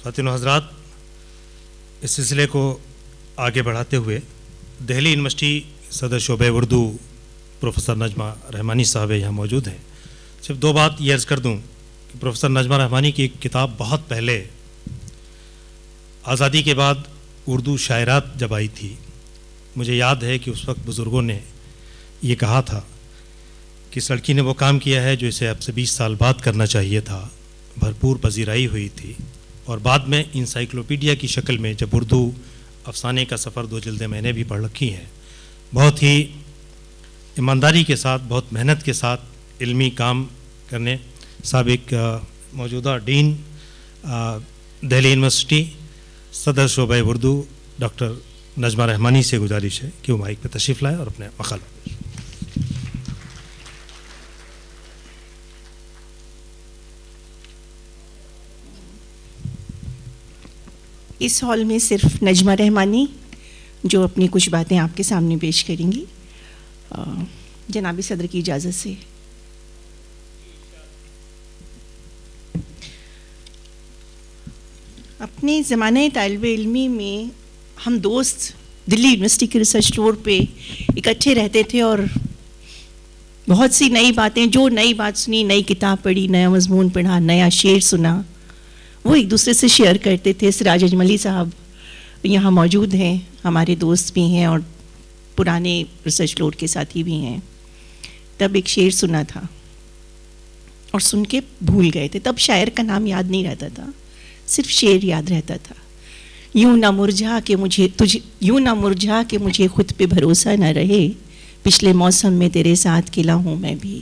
خواتین و حضرات، اس سلسلے کو آگے بڑھاتے ہوئے دہلی یونیورسٹی صدر شعبہ اردو پروفیسر نجمہ رحمانی صاحب یہاں موجود ہیں. صرف دو بات یہ عرض کر دوں کہ پروفیسر نجمہ رحمانی کی ایک کتاب بہت پہلے آزادی کے بعد اردو شاعرات جب آئی تھی، مجھے یاد ہے کہ اس وقت بزرگوں نے یہ کہا تھا کہ اس لڑکی نے وہ کام کیا ہے جو اسے اب سے 20 سال بعد کرنا چاہیے تھا. بھرپور پذیرائی ہوئی تھی اور بعد میں انسائکلوپیڈیا کی شکل میں جب اردو افسانے کا سفر 2 جلدیں میں نے بھی پڑھ رکھی ہیں، بہت ہی ایمانداری کے ساتھ، بہت محنت کے ساتھ علمی کام کرنے. سابق موجودہ ڈین دہلی یونیورسٹی صدر شعبہ اردو ڈاکٹر نجمہ رحمانی سے گزارش ہے کہ وہ مائک پہ تشریف لائے اور اپنے مقال. اس ہال میں صرف نجمہ رحمانی جو اپنی کچھ باتیں آپ کے سامنے پیش کریں گی. جناب صدر کی اجازت سے. اپنے زمانہ طالب علمی میں ہم دوست دلی یونیورسٹی کے ریسرچ فلور پہ اکٹھے رہتے تھے اور بہت سی نئی باتیں، جو نئی بات سنی، نئی کتاب پڑھی، نیا مضمون پڑھا، نیا شعر سنا، وہ ایک دوسرے سے شیئر کرتے تھے. سراج اجملی صاحب یہاں موجود ہیں، ہمارے دوست بھی ہیں اور پرانے ریسرچ فلور کے ساتھی بھی ہیں. تب ایک شعر سنا تھا اور سن کے بھول گئے تھے. تب شاعر کا نام یاد نہیں رہتا تھا، صرف شعر یاد رہتا تھا. یوں نہ مرجھا کہ مجھے خود پہ بھروسہ نہ رہے، پچھلے موسم میں تیرے ساتھ کھلا ہوں میں بھی.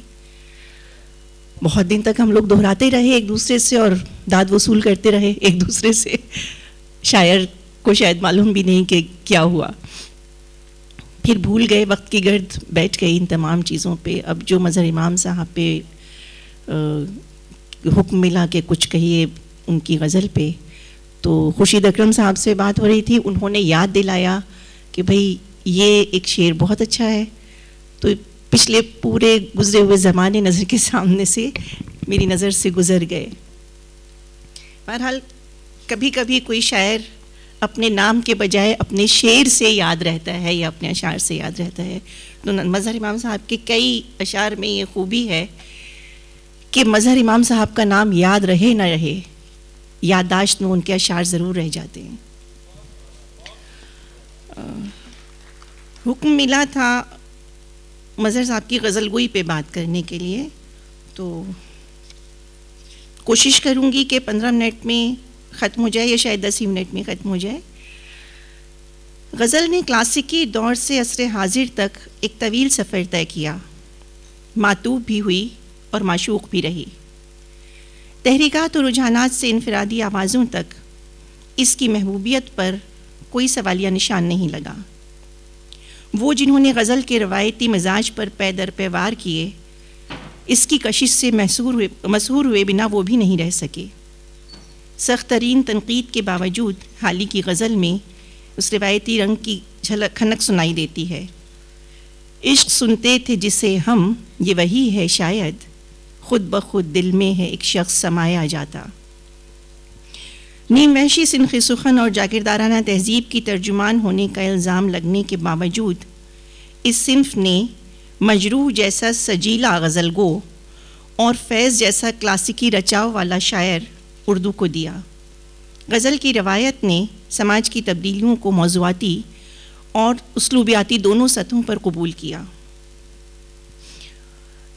بہت دن تک ہم لوگ دہراتے رہے ایک دوسرے سے اور داد وصول کرتے رہے ایک دوسرے سے. شاعر کو شاید معلوم بھی نہیں کہ کیا ہوا. پھر بھول گئے، وقت کی گرد بیٹھ گئی ان تمام چیزوں پہ. اب جو مظہر امام صاحب پہ حکم ملا کہ کچھ کہیے ان کی غزل پہ، تو خورشید اکرم صاحب سے بات ہو رہی تھی. انہوں نے یاد دلایا کہ بھائی یہ ایک شعر بہت اچھا ہے. تو پچھلے پورے گزرے ہوئے زمانے نظر کے سامنے سے میری نظر سے گزر گئے. بہرحال کبھی کبھی کوئی شاعر اپنے نام کے بجائے اپنے شعر سے یاد رہتا ہے یا اپنے اشعار سے یاد رہتا ہے. تو مظہر امام صاحب کے کئی اشعار میں یہ خوبی ہے کہ مظہر امام صاحب کا نام یاد رہے نہ رہے، یادداشت میں ان کے اشعار ضرور رہ جاتے ہیں. حکم ملا تھا مظہر صاحب کی غزل گوئی پہ بات کرنے کے لیے، تو کوشش کروں گی کہ 15 منٹ میں ختم ہو جائے یا شاید 10 ہی منٹ میں ختم ہو جائے. غزل نے کلاسیکی دور سے عصر حاضر تک ایک طویل سفر طے کیا، معطوب بھی ہوئی اور معشوق بھی رہی. تحریکات اور رجحانات سے انفرادی آوازوں تک اس کی محبوبیت پر کوئی سوالیہ نشان نہیں لگا. وہ جنہوں نے غزل کے روایتی مزاج پر پے در پے وار کیے، اس کی کشش سے مسحور ہوئے بنا وہ بھی نہیں رہ سکے. سخت ترین تنقید کے باوجود حالی کی غزل میں اس روایتی رنگ کی کھنک سنائی دیتی ہے. عشق سنتے تھے جسے ہم، یہ وہی ہے شاید، خود بخود دل میں ہے ایک شخص سمایا جاتا. نیم وحشی سنخ سخن اور جاگیردارانہ تہذیب کی ترجمان ہونے کا الزام لگنے کے باوجود اس صنف نے مجروح جیسا سجیلا غزل گو اور فیض جیسا کلاسیکی رچاؤ والا شاعر اردو کو دیا. غزل کی روایت نے سماج کی تبدیلیوں کو موضوعاتی اور اسلوبیاتی دونوں سطحوں پر قبول کیا.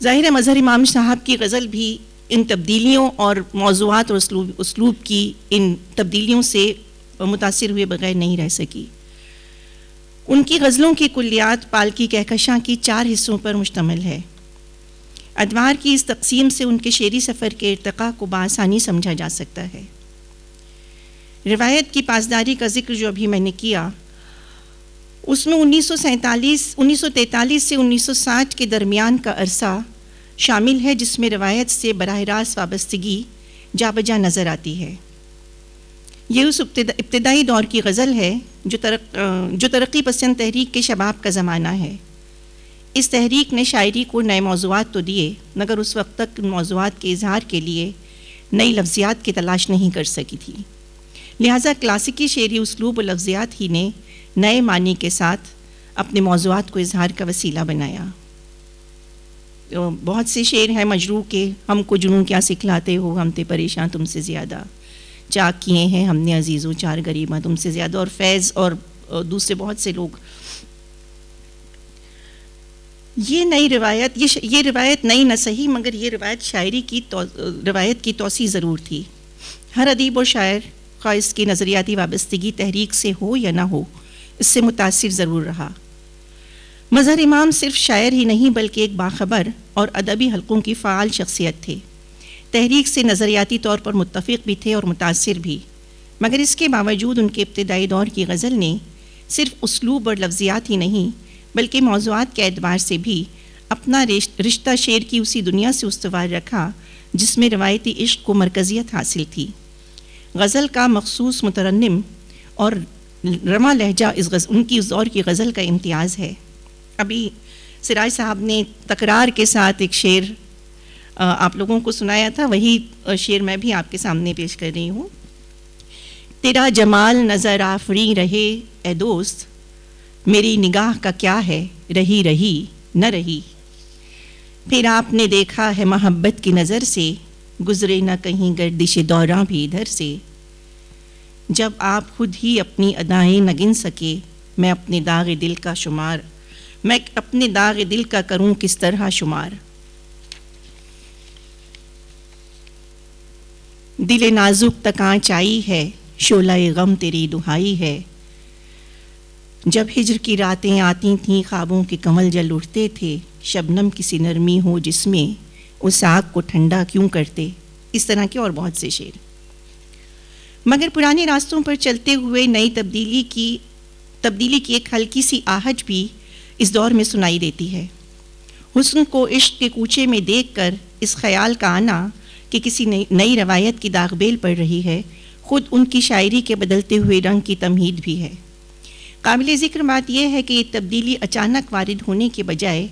ظاہر ہے مظہر امام صاحب کی غزل بھی ان تبدیلیوں اور موضوعات اور اسلوب کی ان تبدیلیوں سے متاثر ہوئے بغیر نہیں رہ سکی. ان کی غزلوں کی کلیات پالکی کہکشاں کی 4 حصوں پر مشتمل ہے. ادوار کی اس تقسیم سے ان کے شعری سفر کے ارتقاء کو بآسانی سمجھا جا سکتا ہے. روایت کی پاسداری کا ذکر جو ابھی میں نے کیا، اس میں 1943 سے 1960 کے درمیان کا عرصہ شامل ہے جس میں روایت سے براہ راست وابستگی جا بجا نظر آتی ہے. یہ اس ابتدائی دور کی غزل ہے جو ترقی پسند تحریک کے شباب کا زمانہ ہے. اس تحریک نے شاعری کو نئے موضوعات تو دیے، مگر اس وقت تک ان موضوعات کے اظہار کے لیے نئی لفظیات کی تلاش نہیں کر سکی تھی. لہٰذا کلاسیکی شعری اسلوب و لفظیات ہی نے نئے معنی کے ساتھ اپنے موضوعات کو اظہار کا وسیلہ بنایا۔ بہت سے شعر ہیں مجروح کے، ہم کو جنوں کیا سکھلاتے ہو، ہم تھے پریشاں تم سے زیادہ، چاک کیے ہیں ہم نے عزیزوں چار غریباں تم سے زیادہ، اور فیض اور دوسرے بہت سے لوگ۔ یہ نئی روایت، یہ روایت نئی نہ صحیح، مگر یہ روایت شاعری کی روایت کی توسیع ضرور تھی۔ ہر ادیب و شاعر، خواہ اس کی نظریاتی وابستگی تحریک سے ہو یا نہ ہو، اس سے متاثر ضرور رہا۔ مظہر امام صرف شاعر ہی نہیں بلکہ ایک باخبر اور ادبی حلقوں کی فعال شخصیت تھے۔ تحریک سے نظریاتی طور پر متفق بھی تھے اور متاثر بھی، مگر اس کے باوجود ان کے ابتدائی دور کی غزل نے صرف اسلوب اور لفظیات ہی نہیں بلکہ موضوعات کے اعتبار سے بھی اپنا رشتہ شعر کی اسی دنیا سے استوار رکھا جس میں روایتی عشق کو مرکزیت حاصل تھی۔ غزل کا مخصوص مترنم اور رواں لہجہ ان کی اس دور کی غزل کا امتیاز ہے۔ ابھی سراج صاحب نے تکرار کے ساتھ ایک شعر آپ لوگوں کو سنایا تھا، وہی شعر میں بھی آپ کے سامنے پیش کر رہی ہوں۔ تیرا جمال نظر آفری رہے اے دوست، میری نگاہ کا کیا ہے، رہی رہی نہ رہی۔ پھر آپ نے دیکھا ہے محبت کی نظر سے، گزرے نہ کہیں گردش دوراں بھی ادھر سے۔ جب آپ خود ہی اپنی ادائیں نہ گن سکے، میں اپنے داغ دل کا شمار، میں اپنے داغ دل کا کروں کس طرح شمار۔ دل نازک تک آنچ آئی ہے، شعلہ غم تیری دہائی ہے۔ جب ہجر کی راتیں آتی تھیں، خوابوں کے کمل جل اٹھتے تھے، شبنم کسی نرمی ہو جس میں اس آگ کو ٹھنڈا کیوں کرتے۔ اس طرح کے اور بہت سے شعر۔ مگر پرانے راستوں پر چلتے ہوئے نئی تبدیلی کی ایک ہلکی سی آہٹ بھی اس دور میں سنائی دیتی ہے۔ حسن کو عشق کے کوچے میں دیکھ کر اس خیال کا آنا کہ کسی نئی روایت کی داغ بیل پڑ رہی ہے، خود ان کی شاعری کے بدلتے ہوئے رنگ کی تمہید بھی ہے۔ قابل ذکر بات یہ ہے کہ یہ تبدیلی اچانک وارد ہونے کے بجائے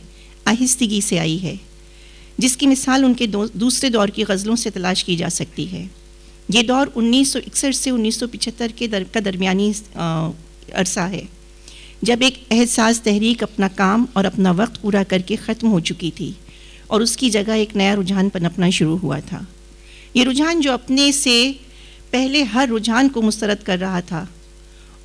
آہستگی سے آئی ہے، جس کی مثال ان کے دوسرے دور کی غزلوں سے تلاش کی جا سکتی ہے۔ یہ دور 1961 سے 1975 کا درمیانی عرصہ ہے، جب ایک احساس تحریک اپنا کام اور اپنا وقت پورا کر کے ختم ہو چکی تھی اور اس کی جگہ ایک نیا رجحان پنپنا شروع ہوا تھا۔ یہ رجحان جو اپنے سے پہلے ہر رجحان کو مسترد کر رہا تھا،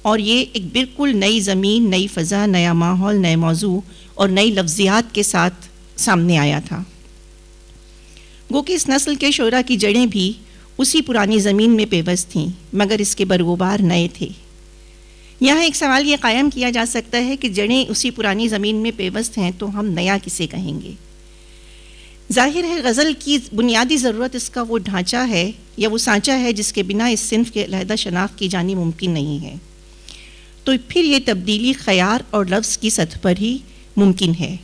اور یہ ایک بالکل نئی زمین، نئی فضا، نیا ماحول، نئے موضوع اور نئی لفظیات کے ساتھ سامنے آیا تھا۔ گو کہ اس نسل کے شعراء کی جڑیں بھی اسی پرانی زمین میں پیوست تھیں، مگر اس کے برغبار نئے تھے۔ یہاں ایک سوال یہ قائم کیا جا سکتا ہے کہ جڑیں اسی پرانی زمین میں پیوست ہیں تو ہم نیا کسے کہیں گے؟ ظاہر ہے غزل کی بنیادی ضرورت اس کا وہ ڈھانچہ ہے یا وہ سانچہ ہے جس کے بنا اس صنف کے علیحدہ شناخت کی جانی ممکن نہیں ہے۔ تو پھر یہ تبدیلی خیال اور لفظ کی سطح پر ہی ممکن ہے۔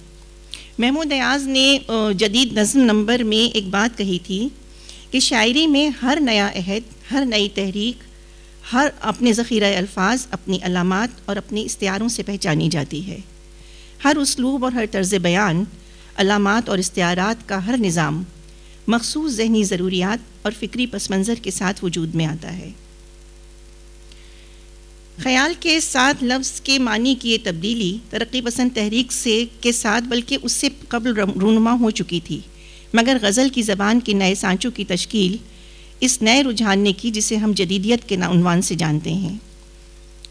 محمود ایاز نے جدید نظم نمبر میں ایک بات کہی تھی کہ شاعری میں ہر نیا عہد، ہر نئی تحریک، ہر اپنے ذخیرہ الفاظ، اپنی علامات اور اپنے استعاروں سے پہچانی جاتی ہے۔ ہر اسلوب اور ہر طرز بیان، علامات اور استعارات کا ہر نظام مخصوص ذہنی ضروریات اور فکری پس منظر کے ساتھ وجود میں آتا ہے۔ خیال کے ساتھ لفظ کے معنی کی یہ تبدیلی ترقی پسند تحریک کے ساتھ بلکہ اس سے قبل رونما ہو چکی تھی، مگر غزل کی زبان کے نئے سانچوں کی تشکیل اس نئے رجحان نے کی جسے ہم جدیدیت کے عنوان سے جانتے ہیں۔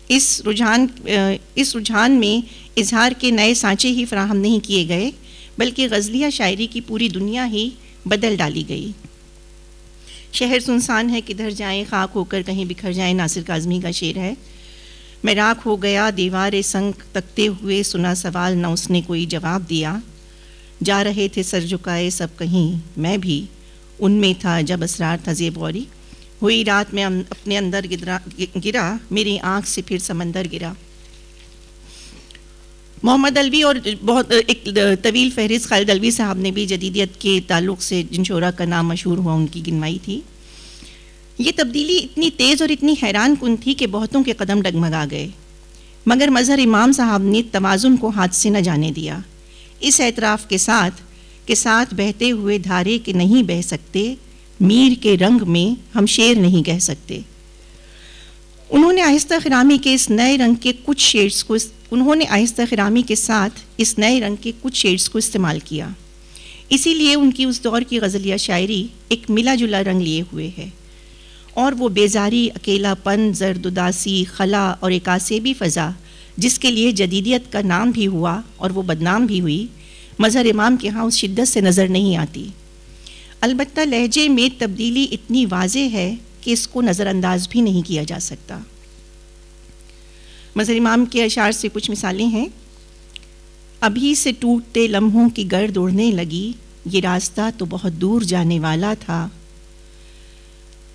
اس رجحان میں اظہار کے نئے سانچے ہی فراہم نہیں کیے گئے بلکہ غزلیہ شاعری کی پوری دنیا ہی بدل ڈالی گئی۔ شہر سنسان ہے کدھر جائیں، خاک ہو کر کہیں بکھر جائیں، ناصر کاظمی کا شعر ہے۔ میں راکھ ہو گیا دیوار سنگ تکتے ہوئے، سنا سوال نہ اس نے کوئی جواب دیا، جا رہے تھے سر جھکائے سب کہیں، میں بھی ان میں تھا جب اسرار تھا زیب غوری، ہوئی رات میں اپنے اندر گرا، میری آنکھ سے پھر سمندر گرا۔ محمد علوی اور بہت ایک طویل فہرست خالد علوی صاحب نے بھی جدیدیت کے تعلق سے جن شعراء کا نام مشہور ہوا ان کی گنوائی تھی۔ یہ تبدیلی اتنی تیز اور اتنی حیران کن تھی کہ بہتوں کے قدم ڈگمگا گئے، مگر مظہر امام صاحب نے توازن کو ہاتھ سے نہ جانے دیا، اس اعتراف کے ساتھ بہتے ہوئے دھارے کے نہیں بہہ سکتے، میر کے رنگ میں ہم شعر نہیں کہہ سکتے۔ انہوں نے آہستہ خرامی کے اس نئے رنگ کے کچھ شیڈز کو اس نئے رنگ کے کچھ شیڈز کو استعمال کیا. اسی لیے ان کی اس دور کی غزلیہ شاعری ایک ملا جلا رنگ لیے ہوئے ہے، اور وہ بیزاری، اکیلا پن، زرد اداسی، خلا اور ایک آسیبی فضا جس کے لیے جدیدیت کا نام بھی ہوا اور وہ بدنام بھی ہوئی، مظہر امام کے ہاں اس شدت سے نظر نہیں آتی. البتہ لہجے میں تبدیلی اتنی واضح ہے کہ اس کو نظر انداز بھی نہیں کیا جا سکتا. مظہر امام کے اشعار سے کچھ مثالیں ہیں. ابھی سے ٹوٹتے لمحوں کی گرد اڑنے لگی، یہ راستہ تو بہت دور جانے والا تھا.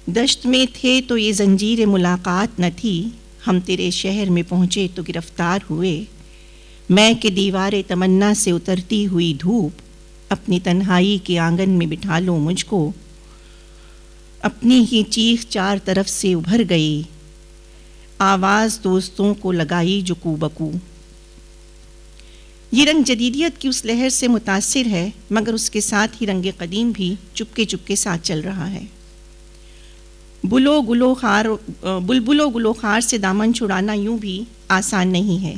دشت میں تھے تو یہ زنجیر ملاقات نہ تھی، ہم تیرے شہر میں پہنچے تو گرفتار ہوئے. میں کہ دیوار تمنا سے اترتی ہوئی دھوپ، اپنی تنہائی کے آنگن میں بٹھا لو مجھ کو. اپنی ہی چیخ چار طرف سے ابھر گئی، آواز دوستوں کو لگائی جو کو بکو. یہ رنگ جدیدیت کی اس لہر سے متاثر ہے، مگر اس کے ساتھ ہی رنگ قدیم بھی چپکے چپکے ساتھ چل رہا ہے. بلبل و گلوخار سے دامن چھڑانا یوں بھی آسان نہیں ہے.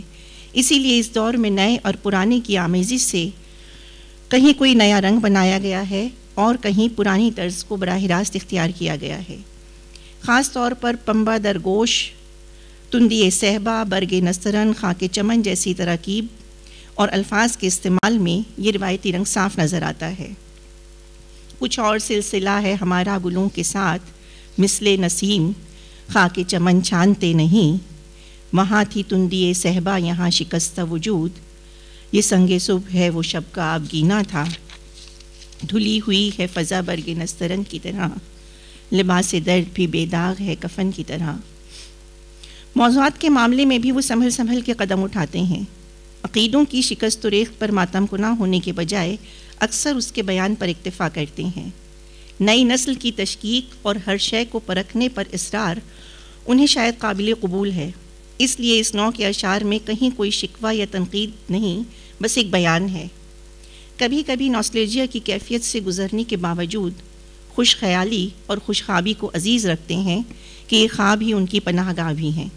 اسی لیے اس دور میں نئے اور پرانے کی آمیزش سے کہیں کوئی نیا رنگ بنایا گیا ہے اور کہیں پرانی طرز کو براہ راست اختیار کیا گیا ہے. خاص طور پر پنبہ درگوش، تندی صحبہ، برگ نسترن، خاک چمن جیسی تراکیب اور الفاظ کے استعمال میں یہ روایتی رنگ صاف نظر آتا ہے. کچھ اور سلسلہ ہے ہمارا گلوں کے ساتھ، مثل نسیم خاک چمن چھانتے نہیں. وہاں تھی تندی صحبہ، یہاں شکستہ وجود. یہ سنگ صبح ہے وہ شب کا آبگینہ تھا. دھلی ہوئی ہے فضا برگ نسترن کی طرح، لباس درد بھی بے داغ ہے کفن کی طرح. موضوعات کے معاملے میں بھی وہ سنبھل سنبھل کے قدم اٹھاتے ہیں. عقیدوں کی شکست و ریخت پر ماتم کناں ہونے کے بجائے اکثر اس کے بیان پر اکتفا کرتے ہیں. نئی نسل کی تشکیک اور ہر شے کو پرکھنے پر اصرار انہیں شاید قابل قبول ہے. اس لیے اس نوع کے اشعار میں کہیں کوئی شکوہ یا تنقید نہیں، بس ایک بیان ہے. کبھی کبھی نوسٹیلجیا کی کیفیت سے گزرنے کے باوجود خوش خیالی اور خوش خوابی کو عزیز رکھتے ہیں کہ یہ خواب ہی ان کی پناہ گاہ بھی ہیں.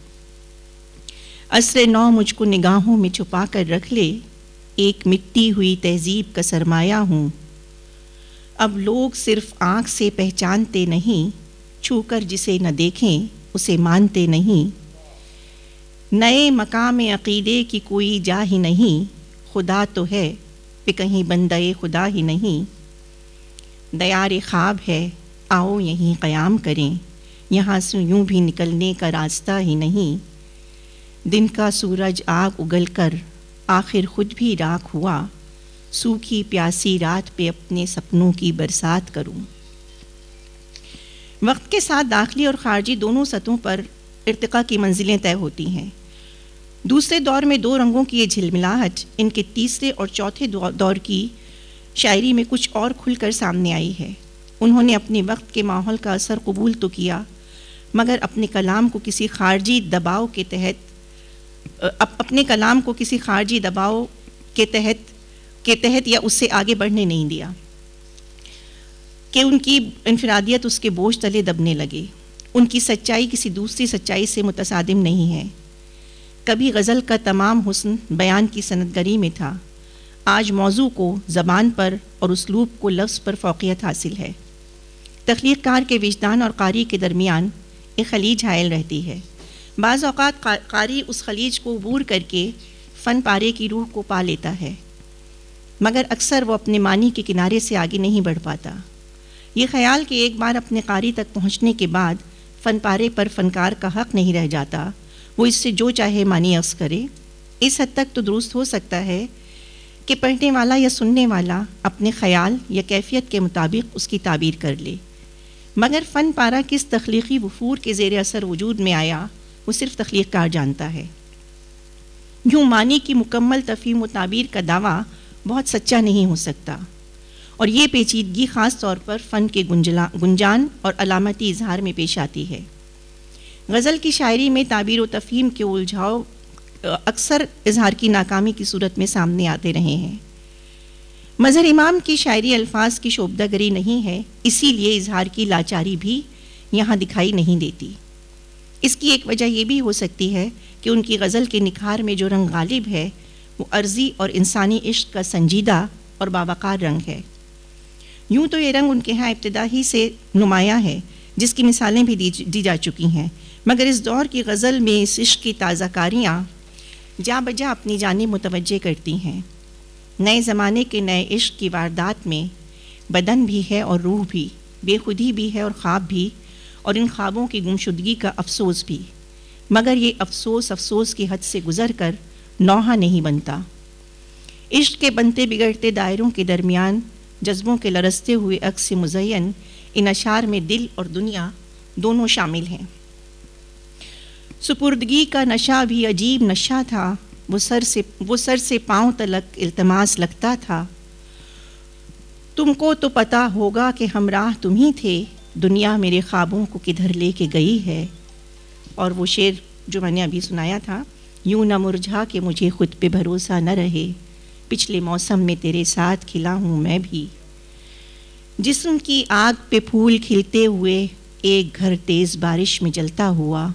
عصر نو مجھ کو نگاہوں میں چھپا کر رکھ لے، ایک مٹی ہوئی تہذیب کا سرمایہ ہوں. اب لوگ صرف آنکھ سے پہچانتے نہیں، چھو کر جسے نہ دیکھیں اسے مانتے نہیں. نئے مقام عقیدے کی کوئی جا ہی نہیں، خدا تو ہے پہ کہیں بندہ خدا ہی نہیں. دیار خواب ہے آؤ یہیں قیام کریں، یہاں سے یوں بھی نکلنے کا راستہ ہی نہیں. دن کا سورج آگ اگل کر آخر خود بھی راکھ ہوا، سوکھی پیاسی رات پہ اپنے سپنوں کی برسات کروں. وقت کے ساتھ داخلی اور خارجی دونوں سطحوں پر ارتقاء کی منزلیں طے ہوتی ہیں. دوسرے دور میں دو رنگوں کی یہ جھلملاہٹ ان کے تیسرے اور چوتھے دور کی شاعری میں کچھ اور کھل کر سامنے آئی ہے. انہوں نے اپنے وقت کے ماحول کا اثر قبول تو کیا، مگر اپنے کلام کو کسی خارجی دباؤ کے تحت یا اس سے آگے بڑھنے نہیں دیا کہ ان کی انفرادیت اس کے بوجھ تلے دبنے لگے. ان کی سچائی کسی دوسری سچائی سے متصادم نہیں ہے. کبھی غزل کا تمام حسن بیان کی صنعتگری میں تھا، آج موضوع کو زبان پر اور اسلوب کو لفظ پر فوقیت حاصل ہے. تخلیق کار کے وجدان اور قاری کے درمیان ایک خلیج حائل رہتی ہے. بعض اوقات قاری اس خلیج کو عبور کر کے فن پارے کی روح کو پا لیتا ہے، مگر اکثر وہ اپنے معنی کے کنارے سے آگے نہیں بڑھ پاتا. یہ خیال کہ ایک بار اپنے قاری تک پہنچنے کے بعد فن پارے پر فنکار کا حق نہیں رہ جاتا، وہ اس سے جو چاہے معنی اخذ کرے، اس حد تک تو درست ہو سکتا ہے کہ پڑھنے والا یا سننے والا اپنے خیال یا کیفیت کے مطابق اس کی تعبیر کر لے. مگر فن پارا کس تخلیقی وفور کے زیر اثر وجود میں آیا، وہ صرف تخلیق کار جانتا ہے. یوں معنی کی مکمل تفہیم و تعبیر کا دعویٰ بہت سچا نہیں ہو سکتا، اور یہ پیچیدگی خاص طور پر فن کے گنجان اور علامتی اظہار میں پیش آتی ہے. غزل کی شاعری میں تعبیر و تفہیم کے الجھاؤ اکثر اظہار کی ناکامی کی صورت میں سامنے آتے رہے ہیں. مظہر امام کی شاعری الفاظ کی شوبدہ گری نہیں ہے، اسی لیے اظہار کی لاچاری بھی یہاں دکھائی نہیں دیتی. اس کی ایک وجہ یہ بھی ہو سکتی ہے کہ ان کی غزل کے نکھار میں جو رنگ غالب ہے وہ عرضی اور انسانی عشق کا سنجیدہ اور باوقار رنگ ہے۔ یوں تو یہ رنگ ان کے ہاں ابتدا ہی سے نمایاں ہے، جس کی مثالیں بھی دی جا چکی ہیں، مگر اس دور کی غزل میں اس عشق کی تازہ کاریاں جا بجا اپنی جانب متوجہ کرتی ہیں۔ نئے زمانے کے نئے عشق کی واردات میں بدن بھی ہے اور روح بھی، بے خودی بھی ہے اور خواب بھی، اور ان خوابوں کی گمشدگی کا افسوس بھی، مگر یہ افسوس کی حد سے گزر کر نوحہ نہیں بنتا۔ عشق کے بنتے بگڑتے دائروں کے درمیان جذبوں کے لرزتے ہوئے عکس سے مزین ان اشعار میں دل اور دنیا دونوں شامل ہیں۔ سپردگی کا نشہ بھی عجیب نشہ تھا، وہ سر سے پاؤں تلک التماس لگتا تھا۔ تم کو تو پتہ ہوگا کہ ہمراہ تم ہی تھے، دنیا میرے خوابوں کو کدھر لے کے گئی ہے۔ اور وہ شعر جو میں نے ابھی سنایا تھا، یوں نہ مرجھا کہ مجھے خود پہ بھروسہ نہ رہے، پچھلے موسم میں تیرے ساتھ کھلا ہوں میں بھی۔ جسم کی آگ پہ پھول کھلتے ہوئے ایک گھر تیز بارش میں جلتا ہوا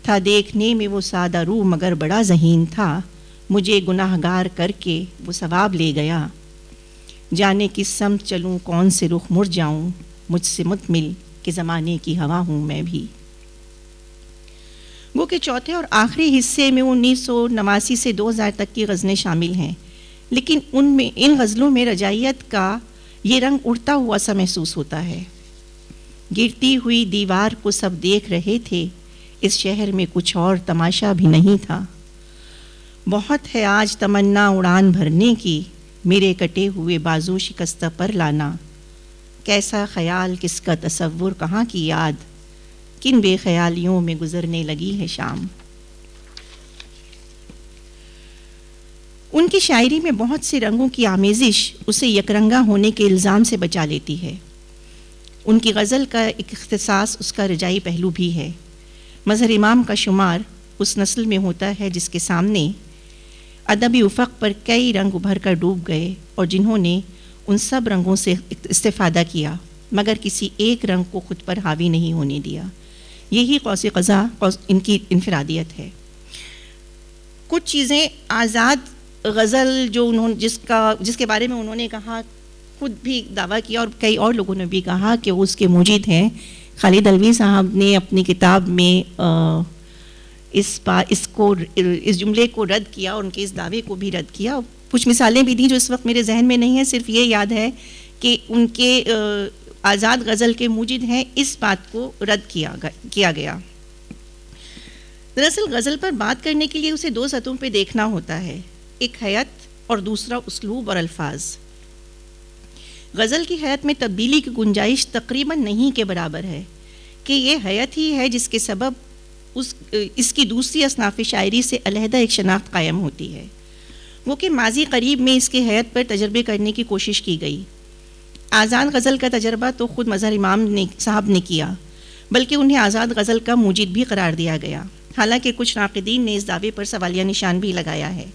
تھا، دیکھنے میں وہ سادہ روح مگر بڑا ذہین تھا، مجھے گناہ گار کر کے وہ ثواب لے گیا۔ جانے کس سمت چلوں کون سے رخ مڑ جاؤں، مجھ سے مت مل کہ زمانے کی ہوا ہوں میں بھی۔ وہ کہ چوتھے اور آخری حصے میں 1989 سے 2000 تک کی غزلیں شامل ہیں، لیکن ان غزلوں میں رجائیت کا یہ رنگ اڑتا ہوا سا محسوس ہوتا ہے۔ گرتی ہوئی دیوار کو سب دیکھ رہے تھے، اس شہر میں کچھ اور تماشا بھی نہیں تھا۔ بہت ہے آج تمنا اڑان بھرنے کی، میرے کٹے ہوئے بازو شکستہ پر لانا۔ کیسا خیال کس کا تصور کہاں کی یاد، کن بے خیالیوں میں گزرنے لگی ہے شام۔ ان کی شاعری میں بہت سے رنگوں کی آمیزش اسے یکرنگا ہونے کے الزام سے بچا لیتی ہے۔ ان کی غزل کا ایک اختصاص اس کا رجائی پہلو بھی ہے۔ مظہر امام کا شمار اس نسل میں ہوتا ہے جس کے سامنے ادبی افق پر کئی رنگ ابھر کر ڈوب گئے اور جنہوں نے ان سب رنگوں سے استفادہ کیا مگر کسی ایک رنگ کو خود پر حاوی نہیں ہونے دیا۔ یہی قوس قزح ان کی انفرادیت ہے۔ کچھ چیزیں آزاد غزل جو جس کے بارے میں انہوں نے کہا، خود بھی دعویٰ کیا اور کئی اور لوگوں نے بھی کہا کہ وہ اس کے موجد ہیں۔ خالد علوی صاحب نے اپنی کتاب میں اس جملے کو رد کیا اور ان کے اس دعوے کو بھی رد کیا۔ کچھ مثالیں بھی دیں جو اس وقت میرے ذہن میں نہیں ہیں، صرف یہ یاد ہے کہ ان کے آزاد غزل کے موجد ہیں، اس بات کو رد کیا گیا۔ دراصل غزل پر بات کرنے کے لیے اسے دو سطحوں پہ دیکھنا ہوتا ہے، ایک حیت اور دوسرا اسلوب اور الفاظ۔ غزل کی حیت میں تبدیلی کی گنجائش تقریباً نہیں کے برابر ہے کہ یہ حیت ہی ہے جس کے سبب اس کی دوسری اصناف شاعری سے علیحدہ ایک شناخت قائم ہوتی ہے۔ وہ کہ ماضی قریب میں اس کے حیت پر تجربے کرنے کی کوشش کی گئی۔ آزاد غزل کا تجربہ تو خود مظہر امام صاحب نے کیا، بلکہ انہیں آزاد غزل کا موجد بھی قرار دیا گیا، حالانکہ کچھ ناقدین نے اس دعوے پر سوالیہ نشان بھی لگایا ہے۔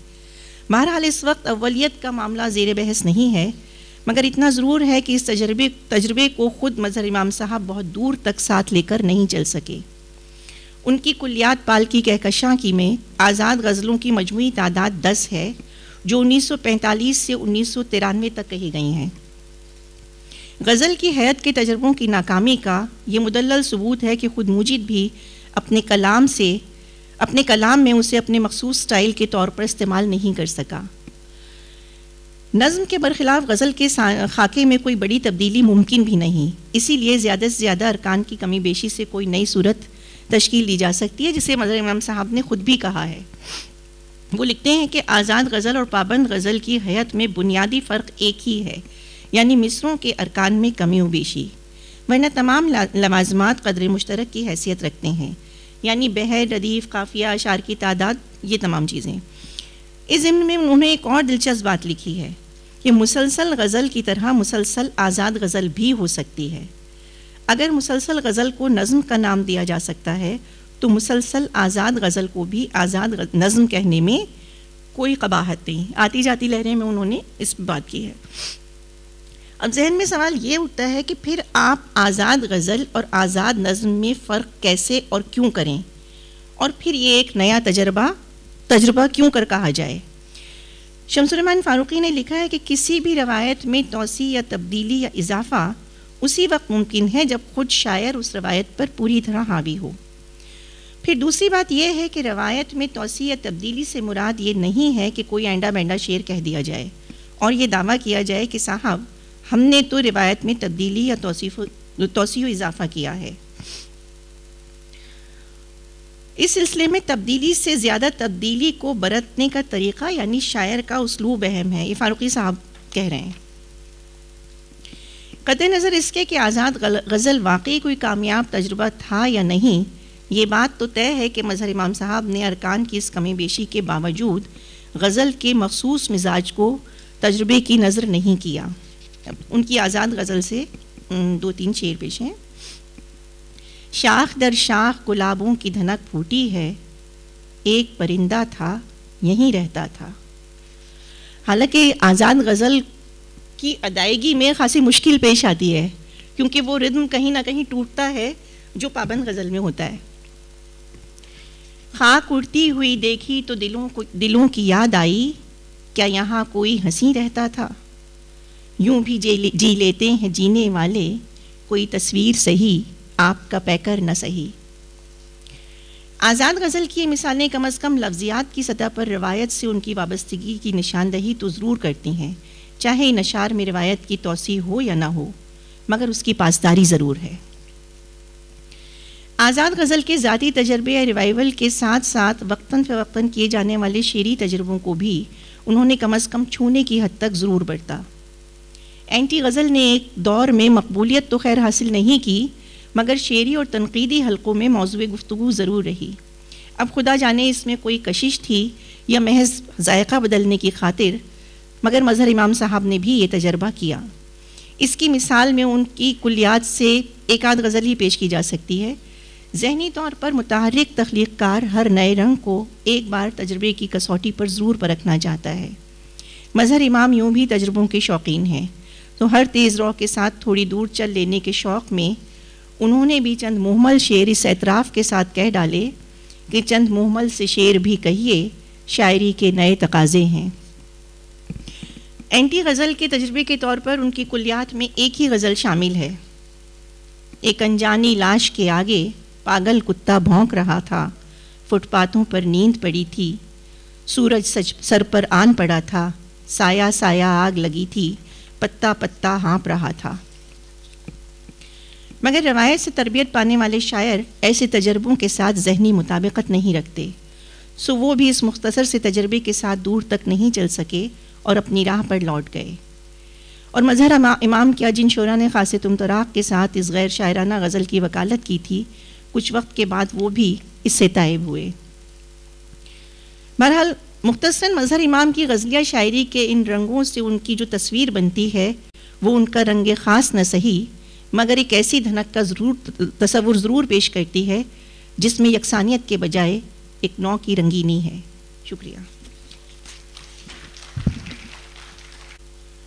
بہرحال اس وقت اولیت کا معاملہ زیر بحث نہیں ہے، مگر اتنا ضرور ہے کہ اس تجربے کو خود مظہر امام صاحب بہت دور تک ساتھ لے کر نہیں چل سکے۔ ان کی کلیات پالکی کہکشاں کی میں آزاد غزلوں کی مجموعی تعداد 10 ہے، جو 1945 سے 1993 تک کہی گئی ہیں۔ غزل کی حیت کے تجربوں کی ناکامی کا یہ مدلل ثبوت ہے کہ خود موجد بھی اپنے کلام میں اسے اپنے مخصوص سٹائل کے طور پر استعمال نہیں کر سکا۔ نظم کے برخلاف غزل کے خاکے میں کوئی بڑی تبدیلی ممکن بھی نہیں، اسی لیے زیادہ سے زیادہ ارکان کی کمی بیشی سے کوئی نئی صورت تشکیل دی جا سکتی ہے، جسے مظہر امام صاحب نے خود بھی کہا ہے۔ وہ لکھتے ہیں کہ آزاد غزل اور پابند غزل کی حیت میں بنیادی فرق ایک ہی ہے، یعنی مصروں کے ارکان میں کمی و بیشی، ورنہ تمام لوازمات قدر مشترک کی حیثیت رکھتے ہیں، یعنی بحر، ردیف، قافیہ، اشعار کی تعداد، یہ تمام چیزیں۔ اس ضمن میں انہوں نے ایک اور دلچسپ بات لکھی ہے کہ مسلسل غزل کی طرح مسلسل آزاد غزل بھی ہو سکتی ہے۔ اگر مسلسل غزل کو نظم کا نام دیا جا سکتا ہے تو مسلسل آزاد غزل کو بھی آزاد نظم کہنے میں کوئی قباحت نہیں۔ آتی جاتی لہریں میں انہوں نے اس بات کی ہے۔ اب ذہن میں سوال یہ اٹھتا ہے کہ پھر آپ آزاد غزل اور آزاد نظم میں فرق کیسے اور کیوں کریں، اور پھر یہ ایک نیا تجربہ کیوں کہا جائے؟ شمس الرحمن فاروقی نے لکھا ہے کہ کسی بھی روایت میں توسیع یا تبدیلی یا اضافہ اسی وقت ممکن ہے جب خود شاعر اس روایت پر پوری طرح حاوی ہو۔ پھر دوسری بات یہ ہے کہ روایت میں توسیع یا تبدیلی سے مراد یہ نہیں ہے کہ کوئی اینڈا بینڈا شعر کہہ دیا جائے اور یہ دعویٰ کیا جائے کہ صاحب ہم نے تو روایت میں تبدیلی یا توسیع و اضافہ کیا ہے۔ اس سلسلے میں تبدیلی سے زیادہ تبدیلی کو برتنے کا طریقہ یعنی شاعر کا اسلوب اہم ہے، یہ فاروقی صاحب کہہ رہے ہیں۔ قطع نظر اس کے کہ آزاد غزل واقعی کوئی کامیاب تجربہ تھا یا نہیں، یہ بات تو طے ہے کہ مظہر امام صاحب نے ارکان کی اس کمی بیشی کے باوجود غزل کے مخصوص مزاج کو تجربے کی نظر نہیں کیا۔ ان کی آزاد غزل سے 2-3 شعر پیش ہیں۔ شاخ در شاخ گلابوں کی دھنک پھوٹی ہے، ایک پرندہ تھا یہیں رہتا تھا۔ حالانکہ آزاد غزل کی ادائیگی میں خاصی مشکل پیش آتی ہے کیونکہ وہ ردم کہیں نہ کہیں ٹوٹتا ہے جو پابند غزل میں ہوتا ہے۔ خاک اڑتی ہوئی دیکھی تو دلوں کی یاد آئی، کیا یہاں کوئی ہنسی رہتا تھا؟ یوں بھی جی لیتے ہیں جینے والے، کوئی تصویر سہی آپ کا پیکر نہ سہی۔ آزاد غزل کی یہ مثالیں کم از کم لفظیات کی سطح پر روایت سے ان کی وابستگی کی نشاندہی تو ضرور کرتی ہیں، چاہے ان اشعار میں روایت کی توسیع ہو یا نہ ہو، مگر اس کی پاسداری ضرور ہے۔ آزاد غزل کے ذاتی تجربے یا ریوائول کے ساتھ ساتھ وقتاً فوقتاً کیے جانے والے شعری تجربوں کو بھی انہوں نے کم از کم چھونے کی حد تک ضرور برتا۔ اینٹی غزل نے ایک دور میں مقبولیت تو خیر حاصل نہیں کی، مگر شعری اور تنقیدی حلقوں میں موضوع گفتگو ضرور رہی۔ اب خدا جانے اس میں کوئی کشش تھی یا محض ذائقہ بدلنے کی خاطر، مگر مظہر امام صاحب نے بھی یہ تجربہ کیا۔ اس کی مثال میں ان کی کلیات سے ایک آدھ غزل ہی پیش کی جا سکتی ہے۔ ذہنی طور پر متحرک تخلیق کار ہر نئے رنگ کو ایک بار تجربے کی کسوٹی پر ضرور پرکھنا چاہتا ہے۔ مظہر امام یوں بھی تجربوں کے شوقین ہیں، تو ہر تیز رو کے ساتھ تھوڑی دور چل لینے کے شوق میں انہوں نے بھی چند محمل شعر اس اعتراف کے ساتھ کہہ ڈالے کہ چند محمل سے شعر بھی کہیے، شاعری کے نئے تقاضے ہیں۔ اینٹی غزل کے تجربے کے طور پر ان کی کلیات میں ایک ہی غزل شامل ہے۔ ایک انجانی لاش کے آگے پاگل کتا بھونک رہا تھا، فٹ پاتھوں پر نیند پڑی تھی، سورج سر پر آن پڑا تھا، سایہ سایہ آگ لگی تھی، پتا پتا ہانپ رہا تھا۔ مگر روایت سے تربیت پانے والے شاعر ایسے تجربوں کے ساتھ ذہنی مطابقت نہیں رکھتے، سو وہ بھی اس مختصر سے تجربے کے ساتھ دور تک نہیں چل سکے اور اپنی راہ پر لوٹ گئے۔ اور مظہر امام کیا جن شعراء نے خاص طمطراق کے ساتھ اس غیر شاعرانہ غزل کی وکالت کی تھی، کچھ وقت کے بعد وہ بھی اس سے تائب ہوئے۔ بہرحال مختصراً مظہر امام کی غزلیہ شاعری کے ان رنگوں سے ان کی جو تصویر بنتی ہے وہ ان کا رنگ خاص نہ سہی، مگر ایک ایسی دھنک کا تصور ضرور پیش کرتی ہے جس میں یکسانیت کے بجائے ایک نوع کی رنگینی ہے۔ شکریہ۔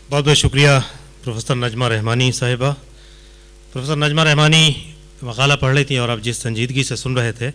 بہت بہت شکریہ پروفیسر نجمہ رحمانی صاحبہ۔ پروفیسر نجمہ رحمانی مقالہ پڑھ رہی تھی اور آپ جس سنجیدگی سے سن رہے تھے